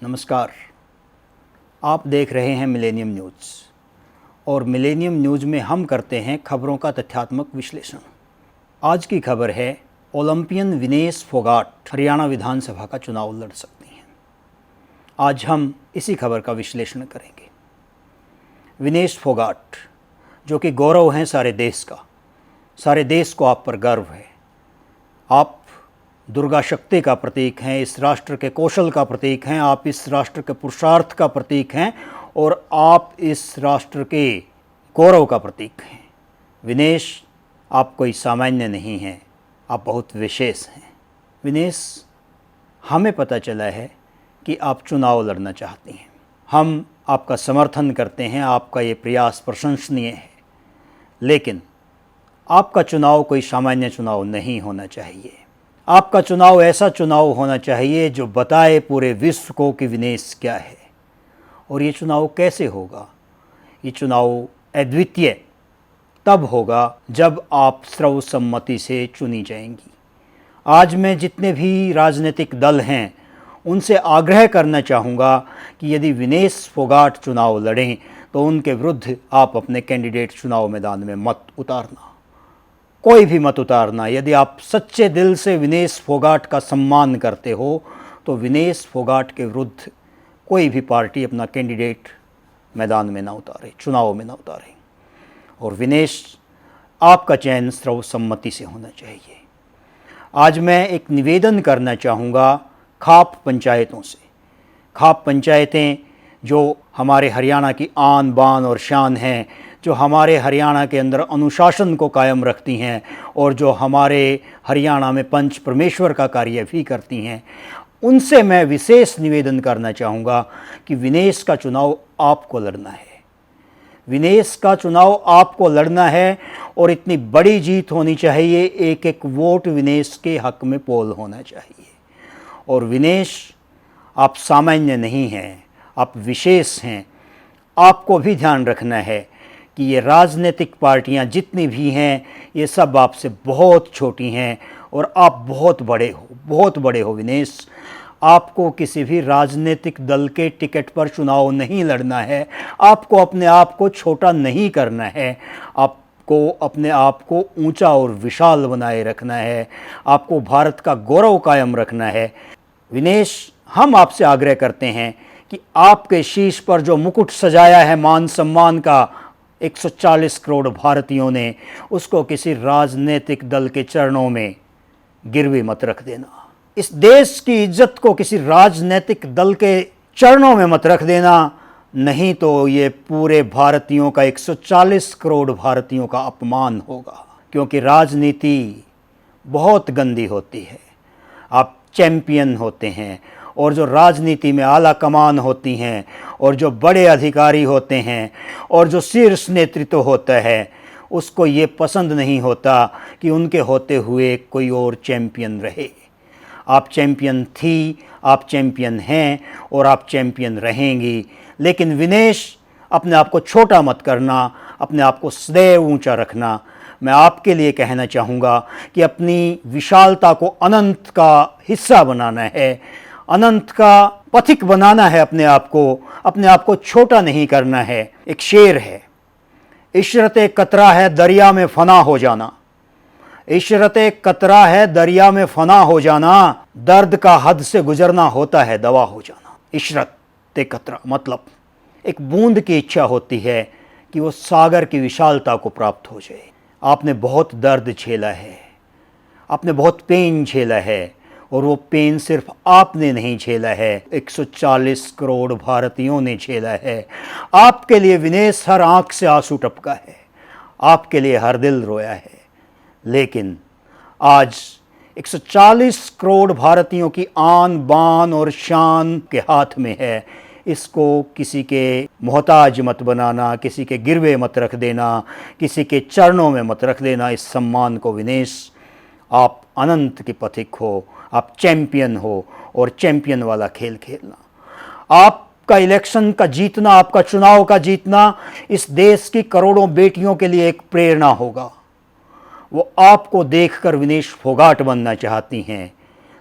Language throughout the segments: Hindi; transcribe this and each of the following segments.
नमस्कार। आप देख रहे हैं मिलेनियम न्यूज़ और मिलेनियम न्यूज़ में हम करते हैं खबरों का तथ्यात्मक विश्लेषण। आज की खबर है ओलंपियन विनेश फोगाट हरियाणा विधानसभा का चुनाव लड़ सकती हैं। आज हम इसी खबर का विश्लेषण करेंगे। विनेश फोगाट जो कि गौरव हैं सारे देश का, सारे देश को आप पर गर्व है। आप दुर्गा शक्ति का प्रतीक हैं, इस राष्ट्र के कौशल का प्रतीक हैं, आप इस राष्ट्र के पुरुषार्थ का प्रतीक हैं और आप इस राष्ट्र के गौरव का प्रतीक हैं। विनेश, आप कोई सामान्य नहीं हैं, आप बहुत विशेष हैं। विनेश, हमें पता चला है कि आप चुनाव लड़ना चाहती हैं। हम आपका समर्थन करते हैं, आपका ये प्रयास प्रशंसनीय है, लेकिन आपका चुनाव कोई सामान्य चुनाव नहीं होना चाहिए। आपका चुनाव ऐसा चुनाव होना चाहिए जो बताए पूरे विश्व को कि विनेश क्या है। और ये चुनाव कैसे होगा? ये चुनाव अद्वितीय तब होगा जब आप सर्वसम्मति से चुनी जाएंगी। आज मैं जितने भी राजनीतिक दल हैं उनसे आग्रह करना चाहूँगा कि यदि विनेश फोगाट चुनाव लड़ें तो उनके विरुद्ध आप अपने कैंडिडेट चुनाव मैदान में मत उतारना, कोई भी मत उतारना। यदि आप सच्चे दिल से विनेश फोगाट का सम्मान करते हो तो विनेश फोगाट के विरुद्ध कोई भी पार्टी अपना कैंडिडेट मैदान में ना उतारे, चुनाव में ना उतारे। और विनेश, आपका चयन सर्वसम्मति से होना चाहिए। आज मैं एक निवेदन करना चाहूँगा खाप पंचायतों से। खाप पंचायतें जो हमारे हरियाणा की आन बान और शान हैं, जो हमारे हरियाणा के अंदर अनुशासन को कायम रखती हैं और जो हमारे हरियाणा में पंच परमेश्वर का कार्य भी करती हैं, उनसे मैं विशेष निवेदन करना चाहूँगा कि विनेश का चुनाव आपको लड़ना है। विनेश का चुनाव आपको लड़ना है और इतनी बड़ी जीत होनी चाहिए, एक एक वोट विनेश के हक में पोल होना चाहिए। और विनेश, आप सामान्य नहीं हैं, आप विशेष हैं। आपको भी ध्यान रखना है कि ये राजनीतिक पार्टियां जितनी भी हैं ये सब आपसे बहुत छोटी हैं और आप बहुत बड़े हो विनेश। आपको किसी भी राजनीतिक दल के टिकट पर चुनाव नहीं लड़ना है, आपको अपने आप को छोटा नहीं करना है, आपको अपने आप को ऊंचा और विशाल बनाए रखना है, आपको भारत का गौरव कायम रखना है। विनेश, हम आपसे आग्रह करते हैं कि आपके शीश पर जो मुकुट सजाया है मान सम्मान का 140 करोड़ भारतीयों ने, उसको किसी राजनीतिक दल के चरणों में गिरवी मत रख देना। इस देश की इज्जत को किसी राजनीतिक दल के चरणों में मत रख देना, नहीं तो ये पूरे भारतीयों का 140 करोड़ भारतीयों का अपमान होगा। क्योंकि राजनीति बहुत गंदी होती है। आप चैंपियन होते हैं और जो राजनीति में आला कमान होती हैं और जो बड़े अधिकारी होते हैं और जो शीर्ष नेतृत्व होता है, उसको ये पसंद नहीं होता कि उनके होते हुए कोई और चैंपियन रहे। आप चैंपियन थी, आप चैंपियन हैं और आप चैंपियन रहेंगी। लेकिन विनेश, अपने आप को छोटा मत करना, अपने आप को सदैव ऊंचा रखना। मैं आपके लिए कहना चाहूँगा कि अपनी विशालता को अनंत का हिस्सा बनाना है, अनंत का पथिक बनाना है। अपने आप को छोटा नहीं करना है। एक शेर है, इशरते कतरा है दरिया में फना हो जाना। इशरते कतरा है दरिया में फना हो जाना, दर्द का हद से गुजरना होता है दवा हो जाना। इशरते कतरा मतलब एक बूंद की इच्छा होती है कि वो सागर की विशालता को प्राप्त हो जाए। आपने बहुत दर्द झेला है, आपने बहुत पेन झेला है और वो पेन सिर्फ आपने नहीं झेला है, 140 करोड़ भारतीयों ने झेला है। आपके लिए विनेश हर आंख से आंसू टपका है, आपके लिए हर दिल रोया है। लेकिन आज 140 करोड़ भारतीयों की आन बान और शान के हाथ में है। इसको किसी के मोहताज मत बनाना, किसी के गिरवे मत रख देना, किसी के चरणों में मत रख देना इस सम्मान को। विनेश, आप अनंत के पथिक हो, आप चैंपियन हो और चैंपियन वाला खेल खेलना। आपका इलेक्शन का जीतना, आपका चुनाव का जीतना इस देश की करोड़ों बेटियों के लिए एक प्रेरणा होगा। वो आपको देखकर विनेश फोगाट बनना चाहती हैं,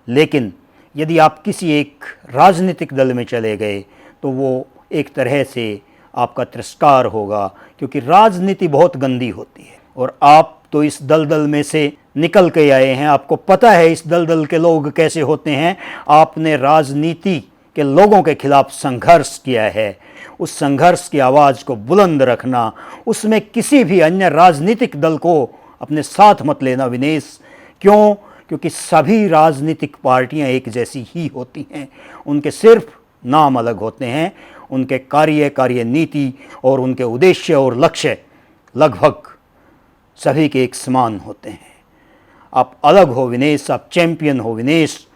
लेकिन यदि आप किसी एक राजनीतिक दल में चले गए तो वो एक तरह से आपका तिरस्कार होगा, क्योंकि राजनीति बहुत गंदी होती है और आप तो इस दलदल में से निकल के आए हैं, आपको पता है इस दलदल के लोग कैसे होते हैं। आपने राजनीति के लोगों के खिलाफ संघर्ष किया है, उस संघर्ष की आवाज़ को बुलंद रखना, उसमें किसी भी अन्य राजनीतिक दल को अपने साथ मत लेना विनेश। क्यों? क्योंकि सभी राजनीतिक पार्टियां एक जैसी ही होती हैं, उनके सिर्फ नाम अलग होते हैं, उनके कार्यनीति और उनके उद्देश्य और लक्ष्य लगभग सभी के एक समान होते हैं। आप अलग हो विनेश, आप चैंपियन हो विनेश,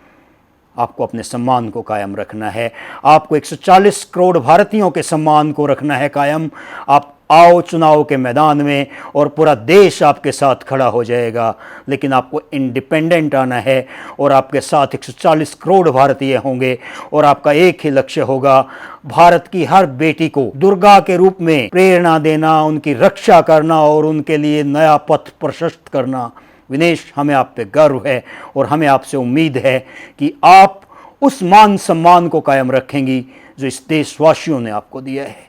आपको अपने सम्मान को कायम रखना है, आपको 140 करोड़ भारतीयों के सम्मान को रखना है कायम। आप आओ चुनाव के मैदान में और पूरा देश आपके साथ खड़ा हो जाएगा, लेकिन आपको इंडिपेंडेंट आना है और आपके साथ 140 करोड़ भारतीय होंगे और आपका एक ही लक्ष्य होगा, भारत की हर बेटी को दुर्गा के रूप में प्रेरणा देना, उनकी रक्षा करना और उनके लिए नया पथ प्रशस्त करना। विनेश, हमें आप पे गर्व है और हमें आपसे उम्मीद है कि आप उस मान सम्मान को कायम रखेंगी जो इस देशवासियों ने आपको दिया है।